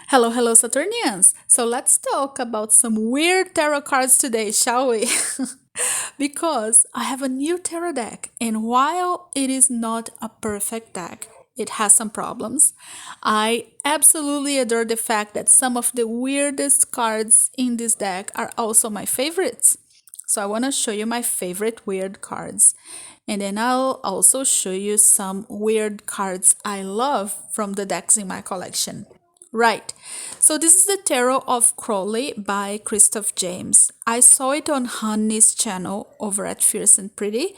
Hello, hello, Saturnians! So let's talk about some weird tarot cards today, shall we? Because I have a new tarot deck, and while it is not a perfect deck, it has some problems. I absolutely adore the fact that some of the weirdest cards in this deck are also my favorites. So I want to show you my favorite weird cards. And then I'll also show you some weird cards I love from the decks in my collection. Right. So this is the Tarot of Crowley by Christoph James. I saw it on Honey's channel over at Fierce and Pretty.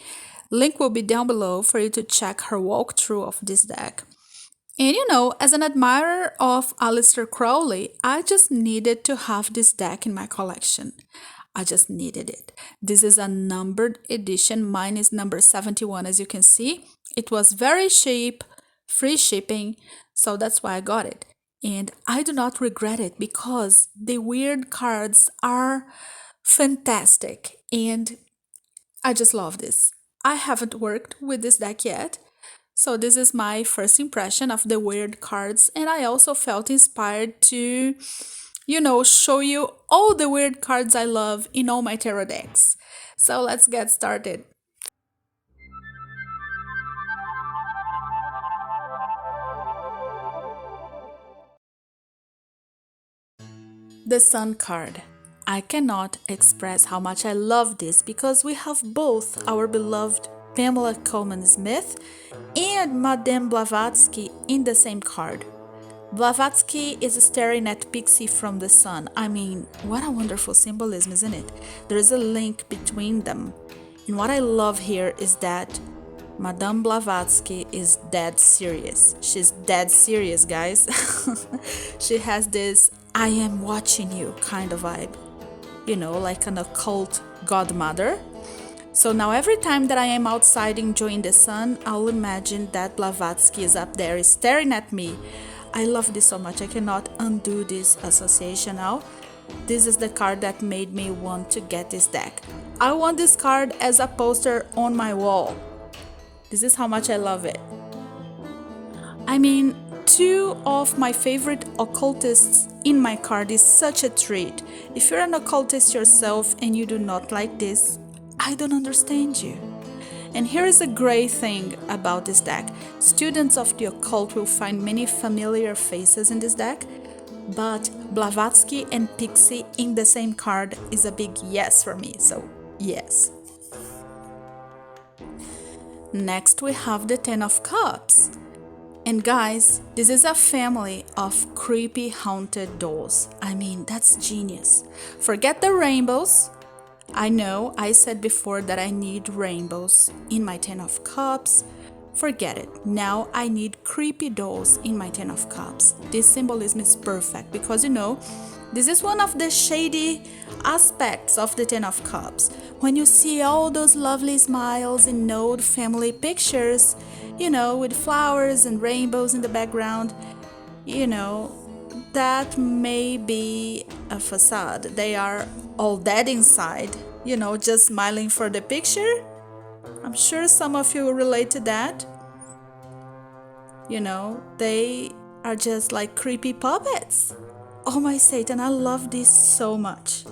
Link will be down below for you to check her walkthrough of this deck. And as an admirer of Aleister Crowley, I just needed to have this deck in my collection. I just needed it. This is a numbered edition. Mine is number 71, as you can see. It was very cheap, free shipping, so that's why I got it. And I do not regret it because the weird cards are fantastic and I just love this. I haven't worked with this deck yet, so this is my first impression of the weird cards, and I also felt inspired to, show you all the weird cards I love in all my tarot decks. So let's get started. The Sun card. I cannot express how much I love this because we have both our beloved Pamela Coleman Smith and Madame Blavatsky in the same card. Blavatsky is staring at Pixie from the sun. I mean, what a wonderful symbolism, isn't it? There is a link between them. And what I love here is that Madame Blavatsky is dead serious. She's dead serious, guys. She has this I am watching you kind of vibe, like an occult godmother. So now every time that I am outside enjoying the sun, I'll imagine that Blavatsky is up there staring at me. I love this so much. I cannot undo this association now. This is the card that made me want to get this deck. I want this card as a poster on my wall. This is how much I love it. I mean, two of my favorite occultists in my card is such a treat. If you're an occultist yourself and you do not like this, I don't understand you. And here is a great thing about this deck. Students of the occult will find many familiar faces in this deck, but Blavatsky and Pixie in the same card is a big yes for me, so yes. Next we have the Ten of Cups. And guys, this is a family of creepy haunted dolls. I mean, that's genius. Forget the rainbows. I know I said before that I need rainbows in my Ten of Cups. Forget it. Now I need creepy dolls in my Ten of Cups. This symbolism is perfect because this is one of the shady aspects of the Ten of Cups. When you see all those lovely smiles in old family pictures, with flowers and rainbows in the background, that may be a facade. They are all dead inside, just smiling for the picture. I'm sure some of you will relate to that. They are just like creepy puppets. Oh my Satan, I love this so much.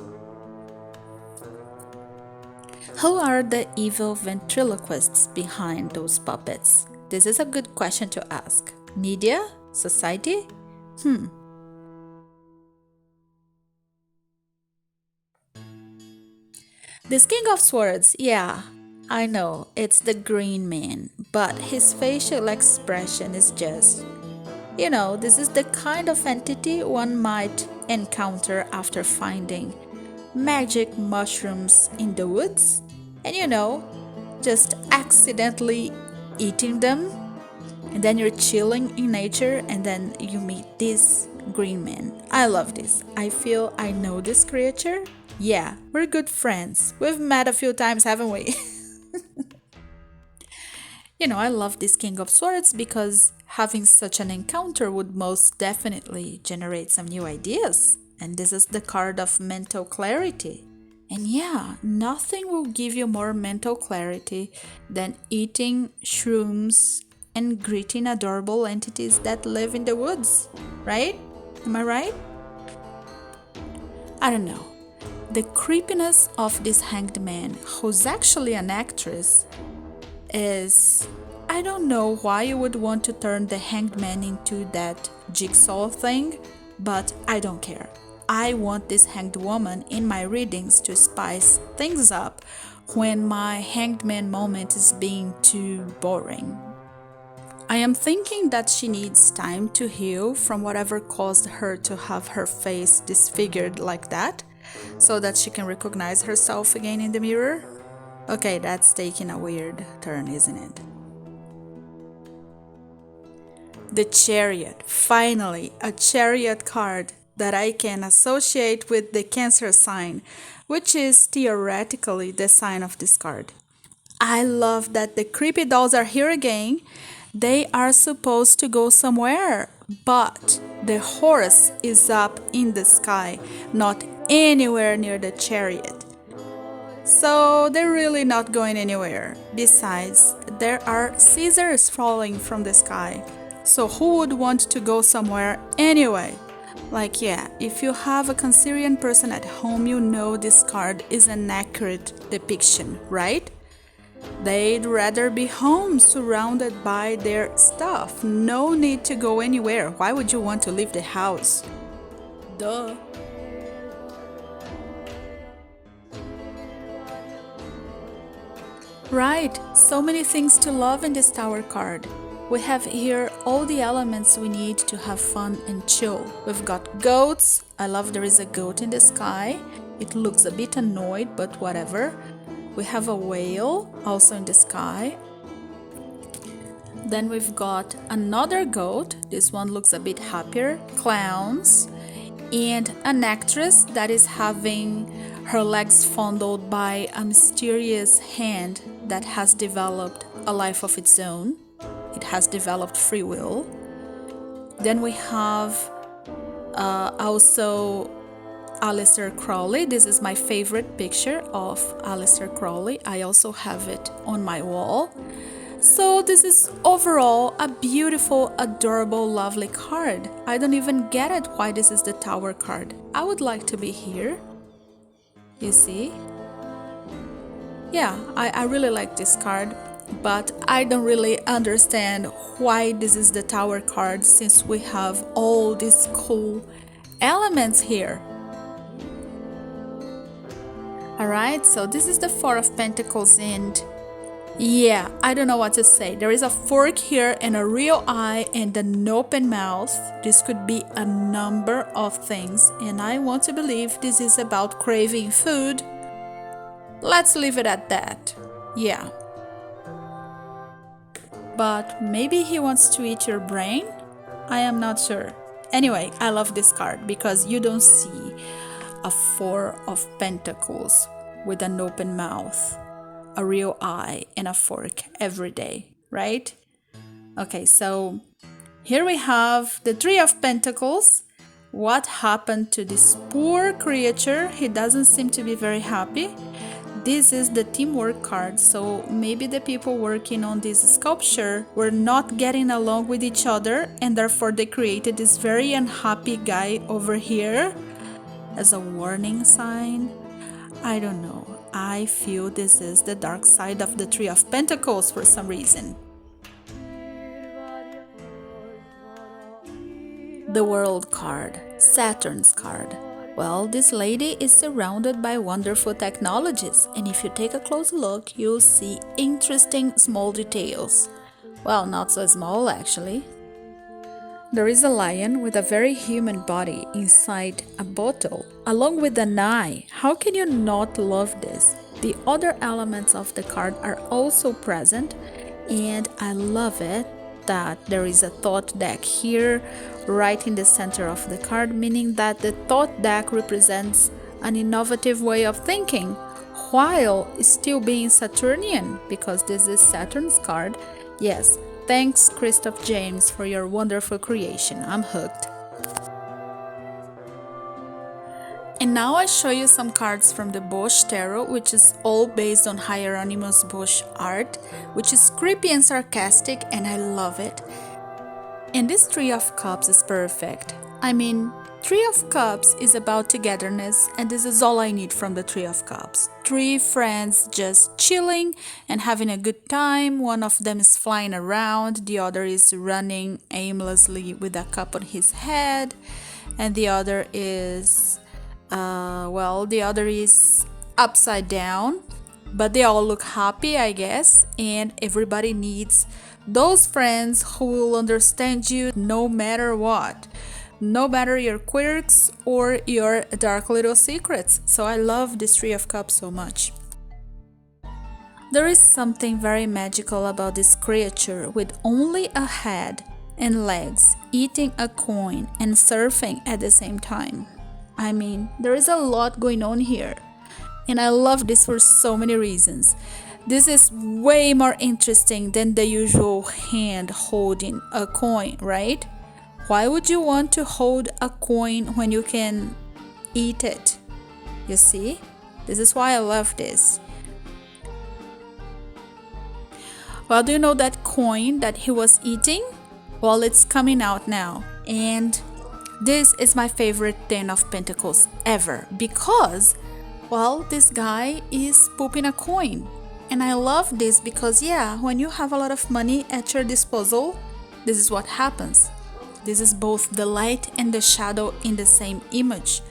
Who are the evil ventriloquists behind those puppets? This is a good question to ask. Media? Society? This King of Swords, yeah, I know, it's the green man, but his facial expression is just, this is the kind of entity one might encounter after finding magic mushrooms in the woods and, just accidentally eating them. And then you're chilling in nature and then you meet this green man. I love this. I feel I know this creature. Yeah, we're good friends. We've met a few times, haven't we? I love this King of Swords because having such an encounter would most definitely generate some new ideas. And this is the card of mental clarity. And yeah, nothing will give you more mental clarity than eating shrooms and greeting adorable entities that live in the woods, right? Am I right? I don't know. The creepiness of this hanged man, who's actually an actress, is... I don't know why you would want to turn the hanged man into that jigsaw thing, but I don't care. I want this hanged woman in my readings to spice things up when my hanged man moment is being too boring. I am thinking that she needs time to heal from whatever caused her to have her face disfigured like that, so that she can recognize herself again in the mirror. Okay, that's taking a weird turn, isn't it? The Chariot. Finally, a Chariot card that I can associate with the Cancer sign, which is theoretically the sign of this card. I love that the creepy dolls are here again. They are supposed to go somewhere, but the horse is up in the sky, not anywhere near the chariot. So they're really not going anywhere. Besides, there are scissors falling from the sky. So who would want to go somewhere anyway? Like, yeah, if you have a Cancerian person at home, you know this card is an accurate depiction, right? They'd rather be home surrounded by their stuff. No need to go anywhere. Why would you want to leave the house? Duh. Right, so many things to love in this Tower card. We have here all the elements we need to have fun and chill. We've got goats. I love there is a goat in the sky. It looks a bit annoyed, but whatever. We have a whale also in the sky. Then we've got another goat. This one looks a bit happier. Clowns. And an actress that is having her legs fondled by a mysterious hand that has developed a life of its own. It has developed free will. Then we have also Aleister Crowley. This is my favorite picture of Aleister Crowley. I also have it on my wall. So this is overall a beautiful, adorable, lovely card. I don't even get it why this is the Tower card. I would like to be here. You see? Yeah, I really like this card, but I don't really understand why this is the Tower card since we have all these cool elements here. Alright, so this is the Four of Pentacles and yeah, I don't know what to say. There is a fork here and a real eye and an open mouth. This could be a number of things and I want to believe this is about craving food. Let's leave it at that. Yeah. But maybe he wants to eat your brain? I am not sure. Anyway, I love this card because you don't see a Four of Pentacles with an open mouth, a real eye, and a fork every day, right? Okay, so here we have the Three of Pentacles. What happened to this poor creature? He doesn't seem to be very happy. This is the teamwork card, so maybe the people working on this sculpture were not getting along with each other and therefore they created this very unhappy guy over here as a warning sign. I don't know. I feel this is the dark side of the Three of Pentacles for some reason. The World card, Saturn's card. Well, this lady is surrounded by wonderful technologies, and if you take a close look, you'll see interesting small details. Well, not so small actually. There is a lion with a very human body inside a bottle, along with an eye. How can you not love this? The other elements of the card are also present, and I love it that there is a thought deck here right in the center of the card, meaning that the thought deck represents an innovative way of thinking while still being Saturnian, because this is Saturn's card. Yes, thanks Christoph James for your wonderful creation. I'm hooked. And now I show you some cards from the Bosch Tarot, which is all based on Hieronymus Bosch art, which is creepy and sarcastic, and I love it. And this Three of Cups is perfect. I mean, Three of Cups is about togetherness, and this is all I need from the Three of Cups. Three friends just chilling and having a good time. One of them is flying around, the other is running aimlessly with a cup on his head, and the other is, the other is upside down. But they all look happy, I guess, and everybody needs those friends who will understand you no matter what, no matter your quirks or your dark little secrets. So I love this Three of Cups so much. There is something very magical about this creature with only a head and legs, eating a coin and surfing at the same time. I mean, there is a lot going on here. And I love this for so many reasons. This is way more interesting than the usual hand holding a coin, right? Why would you want to hold a coin when you can eat it? You see? This is why I love this. Well, do you know that coin that he was eating? Well, it's coming out now. And this is my favorite Ten of Pentacles ever because, well, this guy is pooping a coin. And I love this because, yeah, when you have a lot of money at your disposal, this is what happens. This is both the light and the shadow in the same image.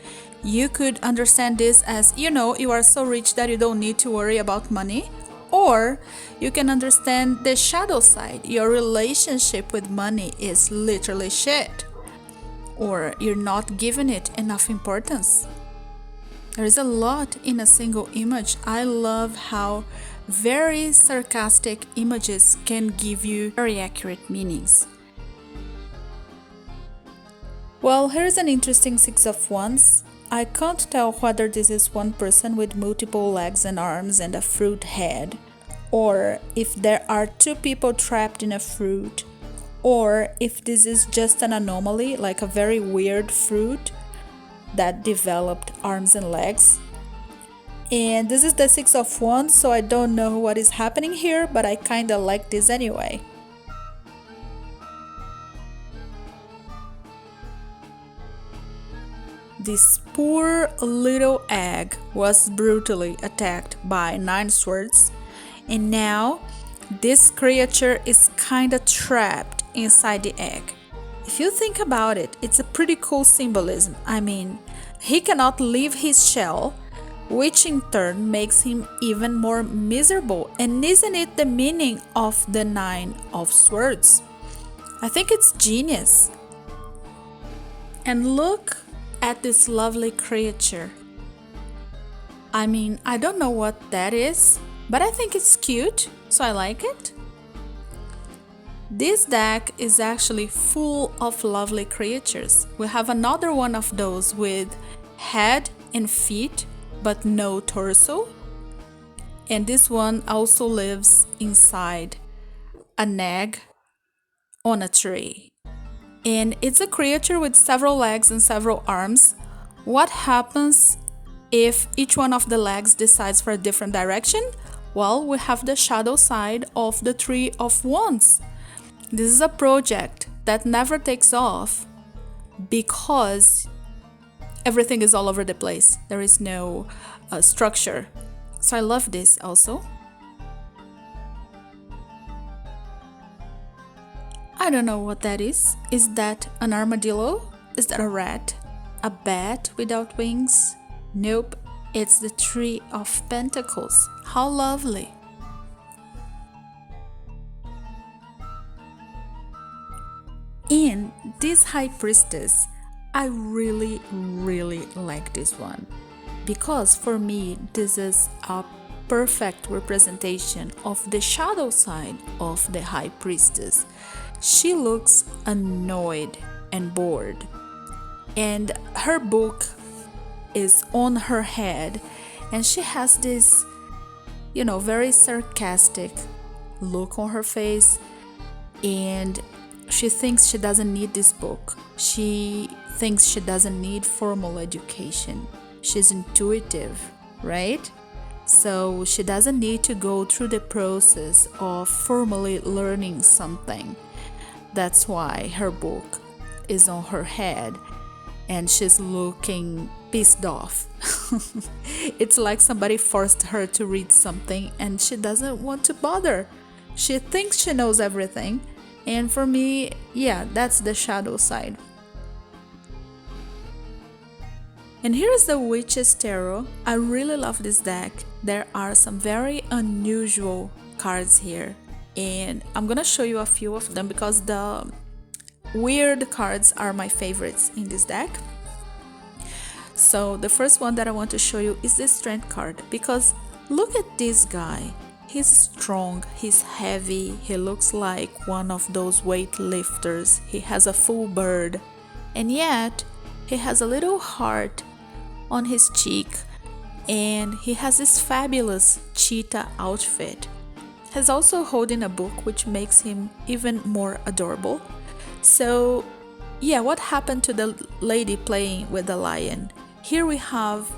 You could understand this as, you are so rich that you don't need to worry about money. Or you can understand the shadow side. Your relationship with money is literally shit. Or you're not giving it enough importance. There is a lot in a single image. I love how very sarcastic images can give you very accurate meanings. Well, here's an interesting Six of Wands. I can't tell whether this is one person with multiple legs and arms and a fruit head, or if there are two people trapped in a fruit, or if this is just an anomaly, like a very weird fruit that developed arms and legs. And this is the Six of Wands, so I don't know what is happening here, but I kinda like this anyway. This poor little egg was brutally attacked by 9 swords, and now this creature is kinda trapped inside the egg. If you think about it, it's a pretty cool symbolism. I mean, he cannot leave his shell, which in turn makes him even more miserable. And isn't it the meaning of the 9 of Swords? I think it's genius. And look at this lovely creature. I mean, I don't know what that is, but I think it's cute, so I like it. This deck is actually full of lovely creatures. We have another one of those with head and feet, but no torso. And this one also lives inside an egg on a tree. And it's a creature with several legs and several arms. What happens if each one of the legs decides for a different direction? Well, we have the shadow side of the Three of Wands. This is a project that never takes off because everything is all over the place. There is no structure. So I love this also. I don't know what that is. Is that an armadillo? Is that a rat? A bat without wings? Nope, it's the Three of Pentacles. How lovely. And this High Priestess, I really like this one. Because for me, this is a perfect representation of the shadow side of the High Priestess. She looks annoyed and bored. And her book is on her head. And she has this, very sarcastic look on her face. And she thinks she doesn't need this book. She thinks she doesn't need formal education. She's intuitive, right? So she doesn't need to go through the process of formally learning something. That's why her book is on her head. and she's looking pissed off. It's like somebody forced her to read something and she doesn't want to bother. She thinks she knows everything. And for me, yeah, that's the shadow side. And here's the Witch's Tarot. I really love this deck. There are some very unusual cards here. And I'm gonna show you a few of them because the weird cards are my favorites in this deck. So the first one that I want to show you is the Strength card, because look at this guy. He's strong, he's heavy, he looks like one of those weightlifters. He has a full bird, and yet he has a little heart on his cheek, and he has this fabulous cheetah outfit. He's also holding a book, which makes him even more adorable. So yeah, what happened to the lady playing with the lion? Here we have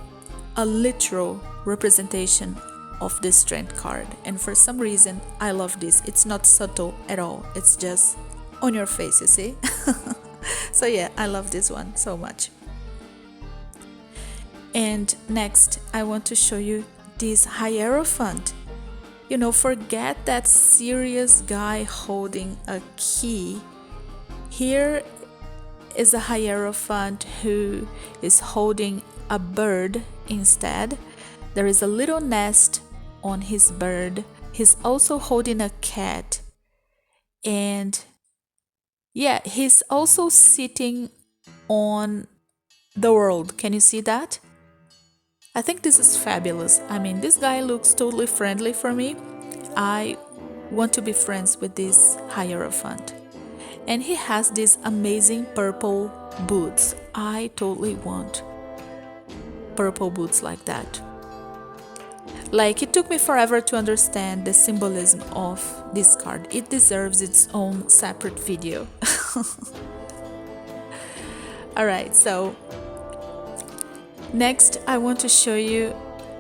a literal representation of the Strength card, and for some reason I love this. It's not subtle at all, it's just on your face, you see. So yeah, I love this one so much. And next I want to show you this Hierophant. You know, forget that serious guy holding a key. Here is a Hierophant who is holding a bird instead. There is a little nest on his bird. He's also holding a cat. And yeah, he's also sitting on the world. Can you see that? I think this is fabulous. I mean, this guy looks totally friendly for me. I want to be friends with this Hierophant. And he has these amazing purple boots. I totally want purple boots like that. Like, it took me forever to understand the symbolism of this card. It deserves its own separate video. Alright, so next I want to show you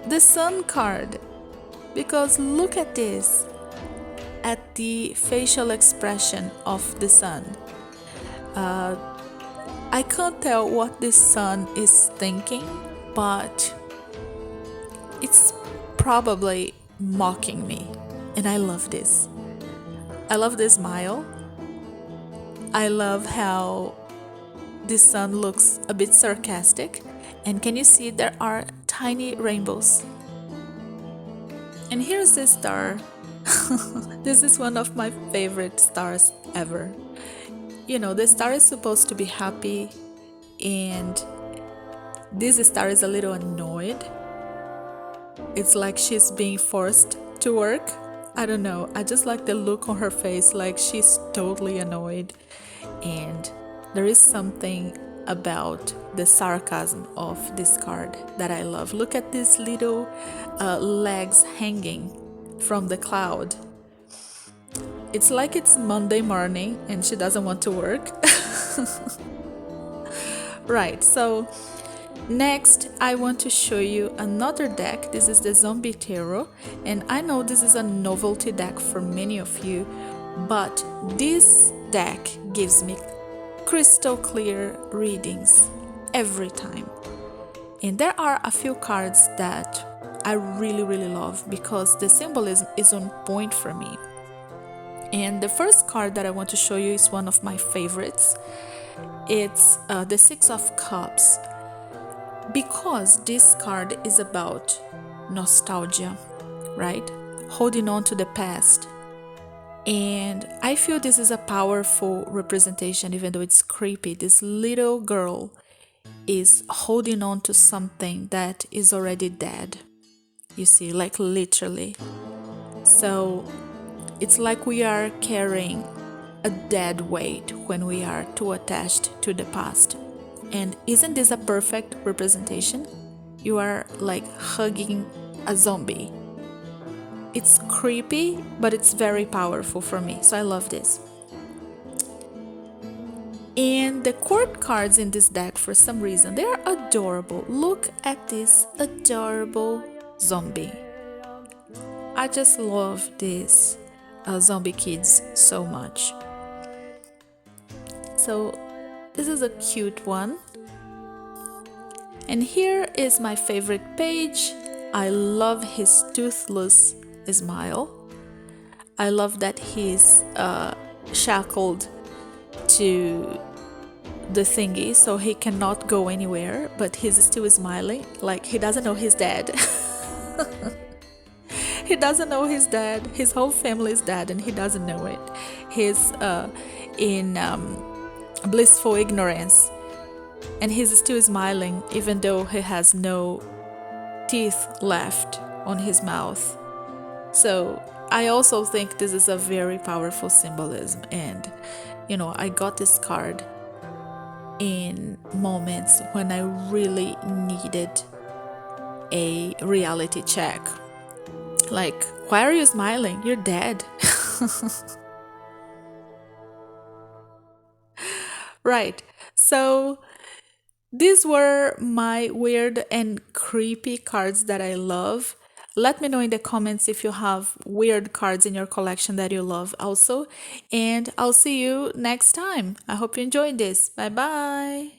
the Sun card, because look at this, at the facial expression of the Sun. I can't tell what this Sun is thinking, but it's probably mocking me, and I love this. I love the smile. I love how the Sun looks a bit sarcastic, and can you see there are tiny rainbows? And here's the star. This is one of my favorite stars ever. You know, the star is supposed to be happy, and this star is a little annoyed. It's like she's being forced to work. I don't know, I just like the look on her face, like she's totally annoyed. And there is something about the sarcasm of this card that I love. Look at these little legs hanging from the cloud. It's like it's Monday morning and she doesn't want to work. Right, so next I want to show you another deck. This is the Zombie Tarot, and I know this is a novelty deck for many of you, but this deck gives me crystal clear readings every time. And there are a few cards that I really love because the symbolism is on point for me. And the first card that I want to show you is one of my favorites. It's the Six of Cups, because this card is about nostalgia, right? Holding on to the past. And I feel this is a powerful representation, even though it's creepy. This little girl is holding on to something that is already dead. You see, like literally. So it's like we are carrying a dead weight when we are too attached to the past. And isn't this a perfect representation? You are like hugging a zombie. It's creepy, but it's very powerful for me, so I love this. And the court cards in this deck, for some reason, they are adorable. Look at this adorable zombie. I just love these zombie kids so much. So this is a cute one. And here is my favorite page. I love his toothless smile. I love that he's shackled to the thingy, so he cannot go anywhere, but he's still smiling, like he doesn't know he's dead. He doesn't know he's dead. His whole family is dead and he doesn't know it. He's in blissful ignorance, and he's still smiling even though he has no teeth left on his mouth. So I also think this is a very powerful symbolism, and I got this card in moments when I really needed a reality check. Like, why are you smiling? You're dead. Right. So these were my weird and creepy cards that I love. Let me know in the comments if you have weird cards in your collection that you love also. And I'll see you next time. I hope you enjoyed this. Bye bye.